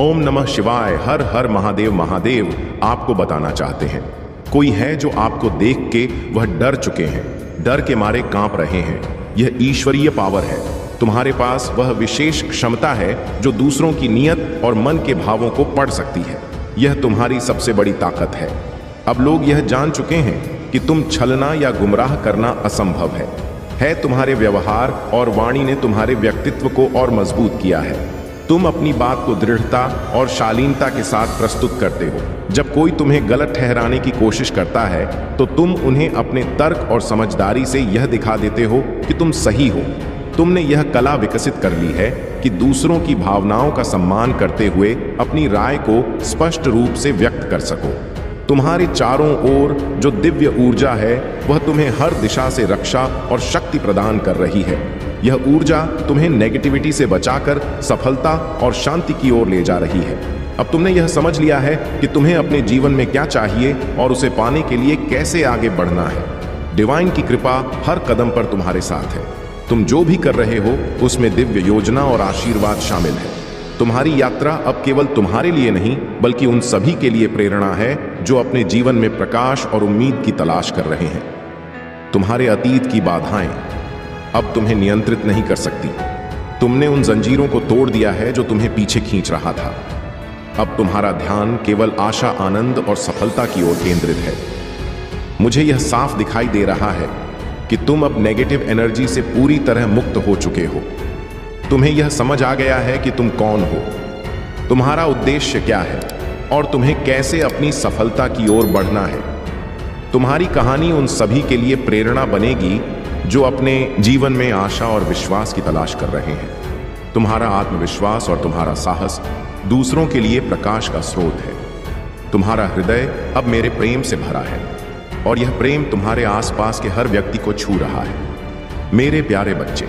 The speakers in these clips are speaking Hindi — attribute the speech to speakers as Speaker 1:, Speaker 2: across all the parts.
Speaker 1: ओम नमः शिवाय, हर हर महादेव महादेव आपको बताना चाहते हैं। कोई है जो आपको देख के वह डर चुके हैं, डर के मारे कांप रहे हैं। यह ईश्वरीय पावर है। तुम्हारे पास वह विशेष क्षमता है जो दूसरों की नीयत और मन के भावों को पढ़ सकती है। यह तुम्हारी सबसे बड़ी ताकत है। अब लोग यह जान चुके हैं कि तुम छलना या गुमराह करना असंभव है। तुम्हारे व्यवहार और वाणी ने तुम्हारे व्यक्तित्व को और मजबूत किया है। तुम अपनी बात को दृढ़ता और शालीनता के साथ प्रस्तुत करते हो। जब कोई तुम्हें गलत ठहराने की कोशिश करता है तो तुम उन्हें अपने तर्क और समझदारी से यह दिखा देते हो कि तुम सही हो। तुमने यह कला विकसित कर ली है कि दूसरों की भावनाओं का सम्मान करते हुए अपनी राय को स्पष्ट रूप से व्यक्त कर सको। तुम्हारे चारों ओर जो दिव्य ऊर्जा है वह तुम्हें हर दिशा से रक्षा और शक्ति प्रदान कर रही है। यह ऊर्जा तुम्हें नेगेटिविटी से बचाकर सफलता और शांति की ओर ले जा रही है। अब तुमने यह समझ लिया है कि तुम्हें अपने जीवन में क्या चाहिए और उसे पाने के लिए कैसे आगे बढ़ना है। डिवाइन की कृपा हर कदम पर तुम्हारे साथ है। तुम जो भी कर रहे हो उसमें दिव्य योजना और आशीर्वाद शामिल है। तुम्हारी यात्रा अब केवल तुम्हारे लिए नहीं बल्कि उन सभी के लिए प्रेरणा है जो अपने जीवन में प्रकाश और उम्मीद की तलाश कर रहे हैं। तुम्हारे अतीत की बाधाएं अब तुम्हें नियंत्रित नहीं कर सकती। तुमने उन जंजीरों को तोड़ दिया है जो तुम्हें पीछे खींच रहा था। अब तुम्हारा ध्यान केवल आशा, आनंद और सफलता की ओर केंद्रित है। मुझे यह साफ दिखाई दे रहा है कि तुम अब नेगेटिव एनर्जी से पूरी तरह मुक्त हो चुके हो। तुम्हें यह समझ आ गया है कि तुम कौन हो, तुम्हारा उद्देश्य क्या है और तुम्हें कैसे अपनी सफलता की ओर बढ़ना है। तुम्हारी कहानी उन सभी के लिए प्रेरणा बनेगी जो अपने जीवन में आशा और विश्वास की तलाश कर रहे हैं। तुम्हारा आत्मविश्वास और तुम्हारा साहस दूसरों के लिए प्रकाश का स्रोत है। तुम्हारा हृदय अब मेरे प्रेम से भरा है और यह प्रेम तुम्हारे आसपास के हर व्यक्ति को छू रहा है। मेरे प्यारे बच्चे,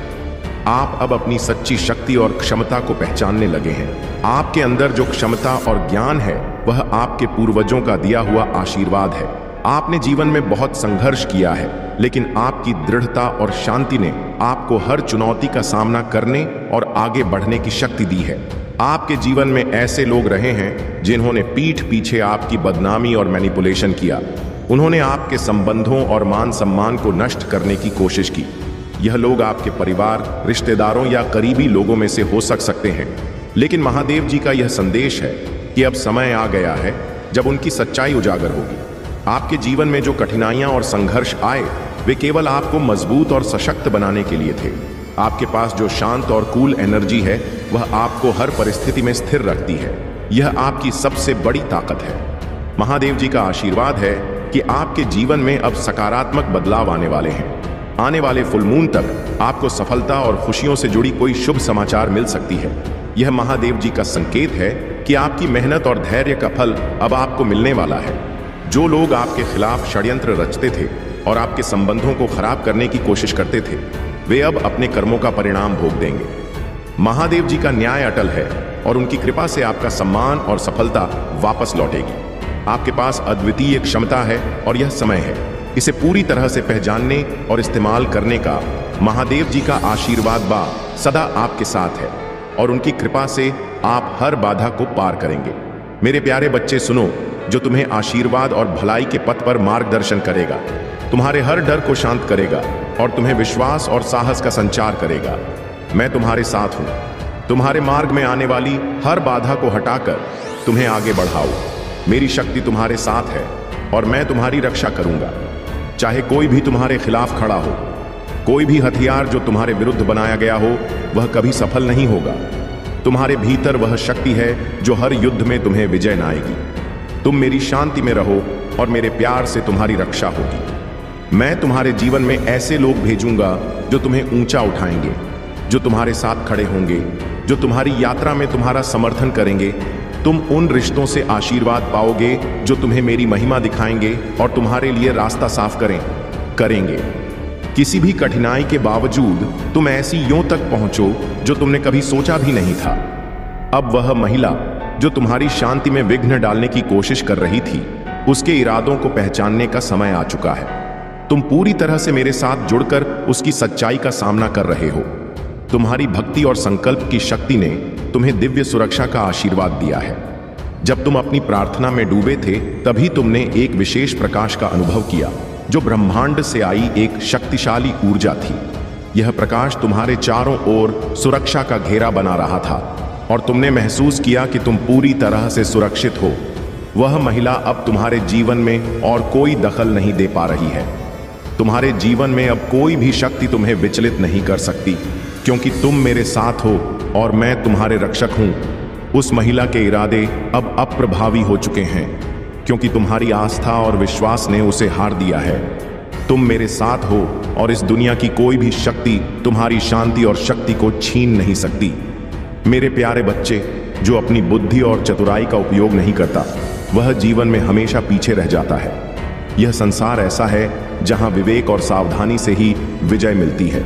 Speaker 1: आप अब अपनी सच्ची शक्ति और क्षमता को पहचानने लगे हैं। आपके अंदर जो क्षमता और ज्ञान है वह आपके पूर्वजों का दिया हुआ आशीर्वाद है। आपने जीवन में बहुत संघर्ष किया है, लेकिन आपकी दृढ़ता और शांति ने आपको हर चुनौती का सामना करने और आगे बढ़ने की शक्ति दी है। आपके जीवन में ऐसे लोग रहे हैं जिन्होंने पीठ पीछे आपकी बदनामी और मैनिपुलेशन किया। उन्होंने आपके संबंधों और मान सम्मान को नष्ट करने की कोशिश की। यह लोग आपके परिवार, रिश्तेदारों या करीबी लोगों में से हो सकते हैं, लेकिन महादेव जी का यह संदेश है कि अब समय आ गया है जब उनकी सच्चाई उजागर होगी। आपके जीवन में जो कठिनाइयां और संघर्ष आए वे केवल आपको मजबूत और सशक्त बनाने के लिए थे। आपके पास जो शांत और कूल एनर्जी है वह आपको हर परिस्थिति में स्थिर रखती है। यह आपकी सबसे बड़ी ताकत है। महादेव जी का आशीर्वाद है कि आपके जीवन में अब सकारात्मक बदलाव आने वाले हैं। आने वाले फुल मून तक आपको सफलता और खुशियों से जुड़ी कोई शुभ समाचार मिल सकती है। यह महादेव जी का संकेत है कि आपकी मेहनत और धैर्य का फल अब आपको मिलने वाला है। जो लोग आपके खिलाफ षड्यंत्र रचते थे और आपके संबंधों को खराब करने की कोशिश करते थे वे अब अपने कर्मों का परिणाम भोग देंगे। महादेव जी का न्याय अटल है और उनकी कृपा से आपका सम्मान और सफलता वापस लौटेगी। आपके पास अद्वितीय क्षमता है और यह समय है। इसे पूरी तरह से पहचानने और इस्तेमाल करने का महादेव जी का आशीर्वाद सदा आपके साथ है और उनकी कृपा से आप हर बाधा को पार करेंगे। मेरे प्यारे बच्चे सुनो, जो तुम्हें आशीर्वाद और भलाई के पथ पर मार्गदर्शन करेगा, तुम्हारे हर डर को शांत करेगा और तुम्हें विश्वास और साहस का संचार करेगा। मैं तुम्हारे साथ हूं। तुम्हारे मार्ग में आने वाली हर बाधा को हटाकर तुम्हें आगे बढ़ाओ। मेरी शक्ति तुम्हारे साथ है और मैं तुम्हारी रक्षा करूंगा। चाहे कोई भी तुम्हारे खिलाफ खड़ा हो, कोई भी हथियार जो तुम्हारे विरुद्ध बनाया गया हो वह कभी सफल नहीं होगा। तुम्हारे भीतर वह शक्ति है जो हर युद्ध में तुम्हें विजय लाएगी। तुम मेरी शांति में रहो और मेरे प्यार से तुम्हारी रक्षा होगी। मैं तुम्हारे जीवन में ऐसे लोग भेजूंगा जो तुम्हें ऊंचा उठाएंगे, जो तुम्हारे साथ खड़े होंगे, जो तुम्हारी यात्रा में तुम्हारा समर्थन करेंगे। तुम उन रिश्तों से आशीर्वाद पाओगे जो तुम्हें मेरी महिमा दिखाएंगे और तुम्हारे लिए रास्ता साफ करेंगे। किसी भी कठिनाई के बावजूद तुम ऐसी यों तक पहुंचो जो तुमने कभी सोचा भी नहीं था। अब वह महिला जो तुम्हारी शांति में विघ्न डालने की कोशिश कर रही थी, उसके इरादों को पहचानने का समय आ चुका है। तुम पूरी तरह से मेरे साथ जुड़कर उसकी सच्चाई का सामना कर रहे हो। तुम्हारी भक्ति और संकल्प की शक्ति ने तुम्हें दिव्य सुरक्षा का आशीर्वाद दिया है। जब तुम अपनी प्रार्थना में डूबे थे तभी तुमने एक विशेष प्रकाश का अनुभव किया जो ब्रह्मांड से आई एक शक्तिशाली ऊर्जा थी। यह प्रकाश तुम्हारे चारों ओर सुरक्षा का घेरा बना रहा था और तुमने महसूस किया कि तुम पूरी तरह से सुरक्षित हो। वह महिला अब तुम्हारे जीवन में और कोई दखल नहीं दे पा रही है। तुम्हारे जीवन में अब कोई भी शक्ति तुम्हें विचलित नहीं कर सकती, क्योंकि तुम मेरे साथ हो और मैं तुम्हारे रक्षक हूं। उस महिला के इरादे अब अप्रभावी हो चुके हैं, क्योंकि तुम्हारी आस्था और विश्वास ने उसे हार दिया है। तुम मेरे साथ हो और इस दुनिया की कोई भी शक्ति तुम्हारी शांति और शक्ति को छीन नहीं सकती। मेरे प्यारे बच्चे, जो अपनी बुद्धि और चतुराई का उपयोग नहीं करता वह जीवन में हमेशा पीछे रह जाता है। यह संसार ऐसा है जहां विवेक और सावधानी से ही विजय मिलती है।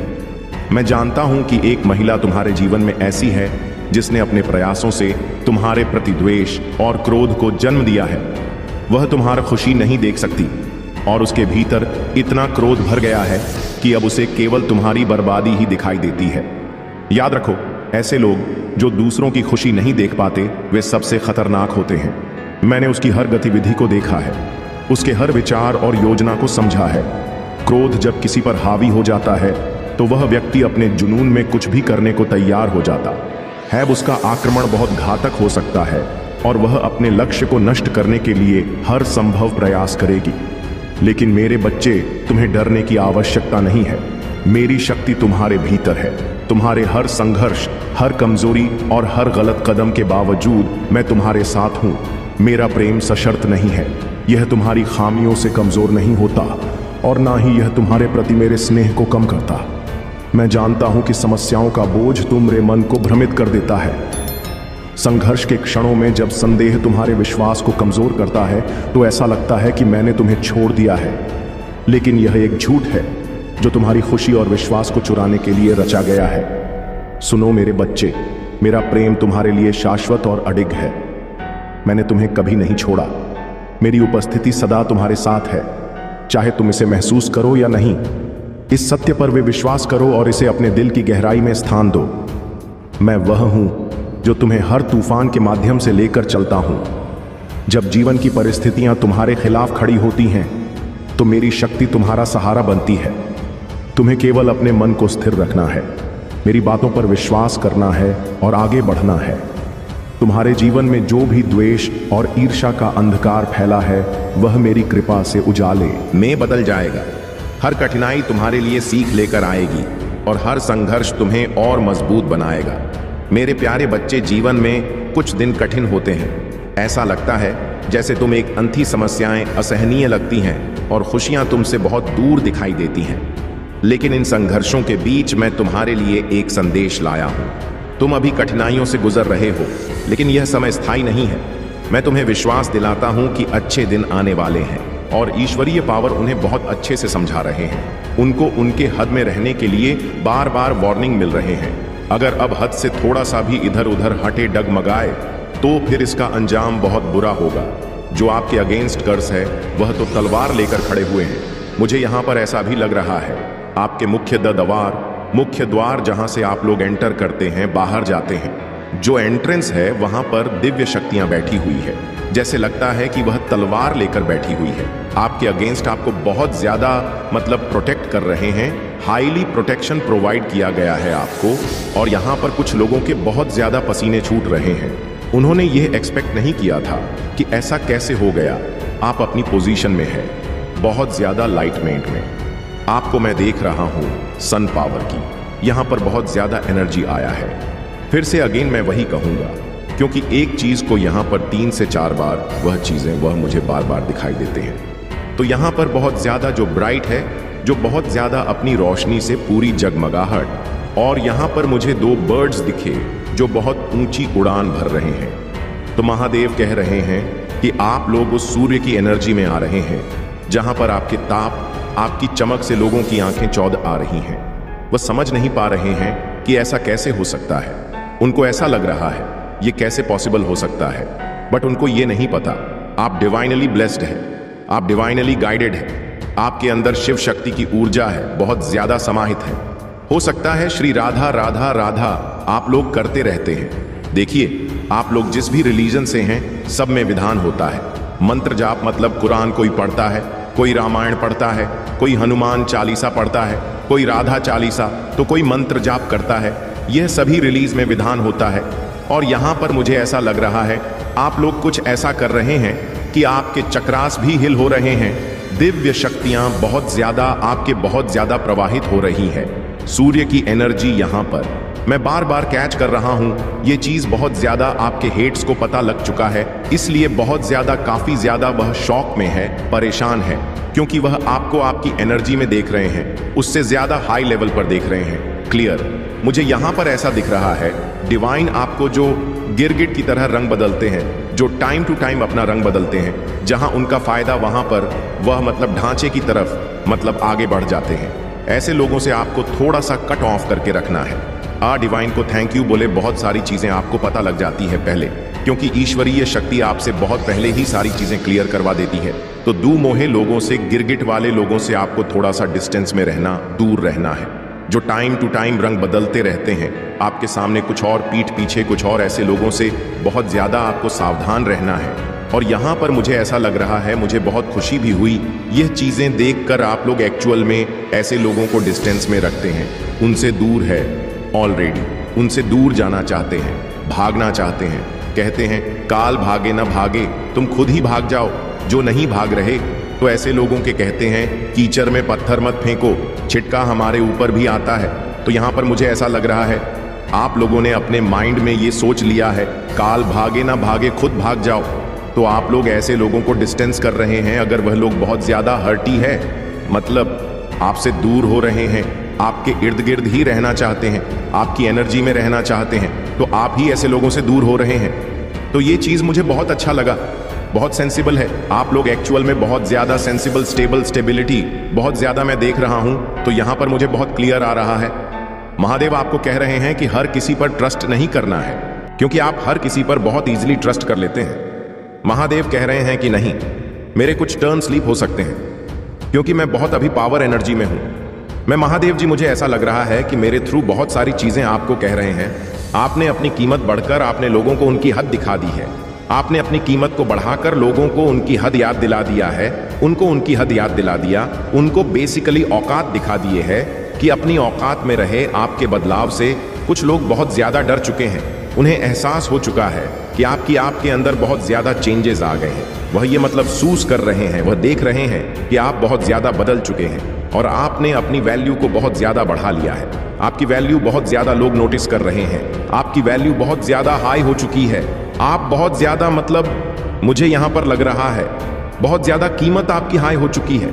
Speaker 1: मैं जानता हूं कि एक महिला तुम्हारे जीवन में ऐसी है जिसने अपने प्रयासों से तुम्हारे प्रति द्वेष और क्रोध को जन्म दिया है। वह तुम्हारा खुशी नहीं देख सकती और उसके भीतर इतना क्रोध भर गया है कि अब उसे केवल तुम्हारी बर्बादी ही दिखाई देती है। याद रखो, ऐसे लोग जो दूसरों की खुशी नहीं देख पाते वे सबसे खतरनाक होते हैं। मैंने उसकी हर गतिविधि को देखा है, उसके हर विचार और योजना को समझा है। क्रोध जब किसी पर हावी हो जाता है तो वह व्यक्ति अपने जुनून में कुछ भी करने को तैयार हो जाता है। उसका आक्रमण बहुत घातक हो सकता है और वह अपने लक्ष्य को नष्ट करने के लिए हर संभव प्रयास करेगी। लेकिन मेरे बच्चे, तुम्हें डरने की आवश्यकता नहीं है। मेरी शक्ति तुम्हारे भीतर है। तुम्हारे हर संघर्ष, हर कमजोरी और हर गलत कदम के बावजूद मैं तुम्हारे साथ हूं। मेरा प्रेम सशर्त नहीं है, यह तुम्हारी खामियों से कमजोर नहीं होता और ना ही यह तुम्हारे प्रति मेरे स्नेह को कम करता। मैं जानता हूं कि समस्याओं का बोझ तुम्हारे मन को भ्रमित कर देता है। संघर्ष के क्षणों में जब संदेह तुम्हारे विश्वास को कमजोर करता है तो ऐसा लगता है कि मैंने तुम्हें छोड़ दिया है। लेकिन यह एक झूठ है जो तुम्हारी खुशी और विश्वास को चुराने के लिए रचा गया है। सुनो मेरे बच्चे, मेरा प्रेम तुम्हारे लिए शाश्वत और अडिग है। मैंने तुम्हें कभी नहीं छोड़ा। मेरी उपस्थिति सदा तुम्हारे साथ है, चाहे तुम इसे महसूस करो या नहीं। इस सत्य पर वे विश्वास करो और इसे अपने दिल की गहराई में स्थान दो। मैं वह हूं जो तुम्हें हर तूफान के माध्यम से लेकर चलता हूं। जब जीवन की परिस्थितियां तुम्हारे खिलाफ खड़ी होती हैं तो मेरी शक्ति तुम्हारा सहारा बनती है। तुम्हें केवल अपने मन को स्थिर रखना है, मेरी बातों पर विश्वास करना है और आगे बढ़ना है। तुम्हारे जीवन में जो भी द्वेष और ईर्ष्या का अंधकार फैला है वह मेरी कृपा से उजाले में बदल जाएगा। हर कठिनाई तुम्हारे लिए सीख लेकर आएगी और हर संघर्ष तुम्हें और मजबूत बनाएगा। मेरे प्यारे बच्चे, जीवन में कुछ दिन कठिन होते हैं। ऐसा लगता है जैसे तुम एक अंधी समस्याएं असहनीय लगती हैं और खुशियां तुमसे बहुत दूर दिखाई देती हैं। लेकिन इन संघर्षों के बीच मैं तुम्हारे लिए एक संदेश लाया हूं। तुम अभी कठिनाइयों से गुजर रहे हो, लेकिन यह समय स्थायी नहीं है। मैं तुम्हें विश्वास दिलाता हूं कि अच्छे दिन आने वाले हैं और ईश्वरीय पावर उन्हें बहुत अच्छे से समझा रहे हैं। उनको उनके हद में रहने के लिए बार बार वार्निंग मिल रहे हैं। अगर अब हद से थोड़ा सा भी इधर उधर हटे डगमगाए तो फिर इसका अंजाम बहुत बुरा होगा। जो आपके अगेंस्ट कर्ज है वह तो तलवार लेकर खड़े हुए हैं। मुझे यहाँ पर ऐसा भी लग रहा है आपके मुख्य द्वार जहां से आप लोग एंटर करते हैं, बाहर जाते हैं, जो एंट्रेंस है वहां पर दिव्य शक्तियां बैठी हुई है। जैसे लगता है कि वह तलवार लेकर बैठी हुई है। आपके अगेंस्ट आपको बहुत ज्यादा प्रोटेक्ट कर रहे हैं। हाईली प्रोटेक्शन प्रोवाइड किया गया है आपको। और यहाँ पर कुछ लोगों के बहुत ज्यादा पसीने छूट रहे हैं। उन्होंने ये एक्सपेक्ट नहीं किया था कि ऐसा कैसे हो गया। आप अपनी पोजीशन में है, बहुत ज्यादा लाइटमेंट में। आपको मैं देख रहा हूं सन पावर की। यहां पर बहुत ज्यादा एनर्जी आया है। फिर से अगेन मैं वही कहूंगा, क्योंकि एक चीज को यहां पर 3 से 4 बार वह मुझे बार बार दिखाई देते हैं। तो यहां पर बहुत ज्यादा जो ब्राइट है, जो बहुत ज्यादा अपनी रोशनी से पूरी जगमगाहट। और यहां पर मुझे 2 बर्ड्स दिखे जो बहुत ऊंची उड़ान भर रहे हैं। तो महादेव कह रहे हैं कि आप लोग उस सूर्य की एनर्जी में आ रहे हैं जहां पर आपके ताप, आपकी चमक से लोगों की आंखें चौध आ रही हैं। वह समझ नहीं पा रहे हैं कि ऐसा कैसे हो सकता है। उनको ऐसा लग रहा है ये कैसे पॉसिबल हो सकता है, बट उनको ये नहीं पता आप डिवाइनली ब्लेस्ड हैं, आप डिवाइनली गाइडेड हैं। आपके अंदर शिव शक्ति की ऊर्जा है, बहुत ज्यादा समाहित है। हो सकता है श्री राधा राधा राधा आप लोग करते रहते हैं, देखिए, आप लोग जिस भी रिलीजन से हैं, सब में विधान होता है। मंत्र जाप मतलब कुरान कोई पढ़ता है, कोई रामायण पढ़ता है, कोई हनुमान चालीसा पढ़ता है, कोई राधा चालीसा, तो कोई मंत्र जाप करता है। यह सभी रिलीज में विधान होता है। और यहाँ पर मुझे ऐसा लग रहा है आप लोग कुछ ऐसा कर रहे हैं कि आपके चक्रास भी हिल हो रहे हैं। दिव्य शक्तियां बहुत ज्यादा आपके बहुत ज्यादा प्रवाहित हो रही है। सूर्य की एनर्जी यहाँ पर मैं बार बार कैच कर रहा हूँ। ये चीज बहुत ज्यादा आपके हेट्स को पता लग चुका है, इसलिए बहुत ज्यादा काफी ज्यादा वह शॉक में है, परेशान है, क्योंकि वह आपको आपकी एनर्जी में देख रहे हैं, उससे ज्यादा हाई लेवल पर देख रहे हैं। क्लियर? मुझे यहाँ पर ऐसा दिख रहा है डिवाइन आपको जो गिरगिट की तरह रंग बदलते हैं, जो टाइम टू टाइम अपना रंग बदलते हैं, जहां उनका फायदा वहां पर वह मतलब ढांचे की तरफ मतलब आगे बढ़ जाते हैं। ऐसे लोगों से आपको थोड़ा सा कट ऑफ करके रखना है। डिवाइन को थैंक यू बोले बहुत सारी चीजें आपको पता लग जाती है पहले, क्योंकि ईश्वरीय शक्ति आपसे बहुत पहले ही सारी चीजें क्लियर करवा देती है। तो दू मोहे लोगों से, गिरगिट वाले लोगों से आपको थोड़ा सा डिस्टेंस में रहना, दूर रहना है, जो टाइम टू टाइम रंग बदलते रहते हैं। आपके सामने कुछ और, पीठ पीछे कुछ और, ऐसे लोगों से बहुत ज्यादा आपको सावधान रहना है। और यहाँ पर मुझे ऐसा लग रहा है, मुझे बहुत खुशी भी हुई यह चीजें देखकर, आप लोग एक्चुअल में ऐसे लोगों को डिस्टेंस में रखते हैं, उनसे दूर है ऑलरेडी, उनसे दूर जाना चाहते हैं, भागना चाहते हैं। कहते हैं काल भागे ना भागे, तुम खुद ही भाग जाओ। जो नहीं भाग रहे तो ऐसे लोगों के कहते हैं कीचड़ में पत्थर मत फेंको, छिटका हमारे ऊपर भी आता है। तो यहाँ पर मुझे ऐसा लग रहा है आप लोगों ने अपने माइंड में ये सोच लिया है काल भागे ना भागे, खुद भाग जाओ। तो आप लोग ऐसे लोगों को डिस्टेंस कर रहे हैं। अगर वह लोग बहुत ज्यादा हर्टी है, मतलब आपसे दूर हो रहे हैं, आपके इर्द गिर्द ही रहना चाहते हैं, आपकी एनर्जी में रहना चाहते हैं, तो आप ही ऐसे लोगों से दूर हो रहे हैं। तो ये चीज मुझे बहुत अच्छा लगा, बहुत सेंसिबल है। आप लोग एक्चुअल में बहुत ज्यादा सेंसिबल, स्टेबल, स्टेबिलिटी बहुत ज्यादा मैं देख रहा हूं। तो यहां पर मुझे बहुत क्लियर आ रहा है महादेव आपको कह रहे हैं कि हर किसी पर ट्रस्ट नहीं करना है, क्योंकि आप हर किसी पर बहुत इजीली ट्रस्ट कर लेते हैं। महादेव कह रहे हैं कि नहीं, मेरे कुछ टर्न स्लीप हो सकते हैं, क्योंकि मैं बहुत अभी पावर एनर्जी में हूं। मैं महादेव जी, मुझे ऐसा लग रहा है कि मेरे थ्रू बहुत सारी चीजें आपको कह रहे हैं। आपने अपनी कीमत बढ़कर आपने लोगों को उनकी हद दिखा दी है। आपने अपनी कीमत को बढ़ाकर लोगों को उनकी हद याद दिला दिया है, उनको उनकी हद याद दिला दिया, उनको बेसिकली औकात दिखा दिए है कि अपनी औकात में रहे। आपके बदलाव से कुछ लोग बहुत ज्यादा डर चुके हैं, उन्हें एहसास हो चुका है कि आपके अंदर बहुत ज्यादा चेंजेस आ गए हैं। वह ये मतलब सूस कर रहे हैं, वह देख रहे हैं कि आप बहुत ज्यादा बदल चुके हैं और आपने अपनी वैल्यू को बहुत ज्यादा बढ़ा लिया है। आपकी वैल्यू बहुत ज्यादा लोग नोटिस कर रहे हैं, आपकी वैल्यू बहुत ज्यादा हाई हो चुकी है। आप बहुत ज्यादा मतलब मुझे यहाँ पर लग रहा है बहुत ज्यादा कीमत आपकी हाई हो चुकी है,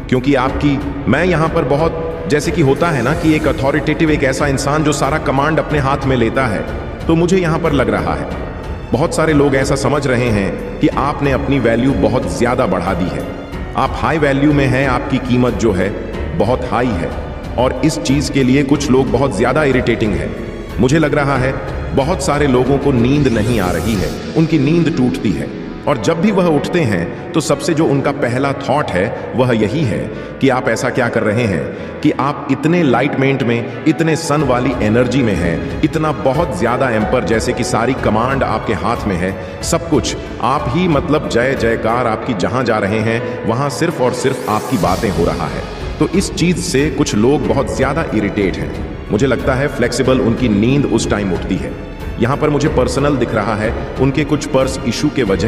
Speaker 1: क्योंकि आपकी, मैं यहाँ पर बहुत, जैसे कि होता है ना कि एक अथॉरिटेटिव, एक ऐसा इंसान जो सारा कमांड अपने हाथ में लेता है, तो मुझे यहाँ पर लग रहा है बहुत सारे लोग ऐसा समझ रहे हैं कि आपने अपनी वैल्यू बहुत ज्यादा बढ़ा दी है। आप हाई वैल्यू में हैं, आपकी कीमत जो है बहुत हाई है, और इस चीज के लिए कुछ लोग बहुत ज्यादा इरिटेटिंग है। मुझे लग रहा है बहुत सारे लोगों को नींद नहीं आ रही है, उनकी नींद टूटती है, और जब भी वह उठते हैं तो सबसे जो उनका पहला थॉट है वह यही है कि आप ऐसा क्या कर रहे हैं कि आप इतने लाइटमेंट में, इतने सन वाली एनर्जी में हैं, इतना बहुत ज्यादा एम्पर, जैसे कि सारी कमांड आपके हाथ में है, सब कुछ आप ही, मतलब जय जयकार आपकी जहां जा रहे हैं वहां सिर्फ और सिर्फ आपकी बातें हो रहा है। तो इस चीज से कुछ लोग बहुत ज्यादा इरिटेट हैं। मुझे लगता है फ्लेक्सिबल उनकी नींद उस टाइम उठती है। यहाँ पर मुझे पर्सनल दिख रहा है, उनके कुछ पर्स इशू के वजह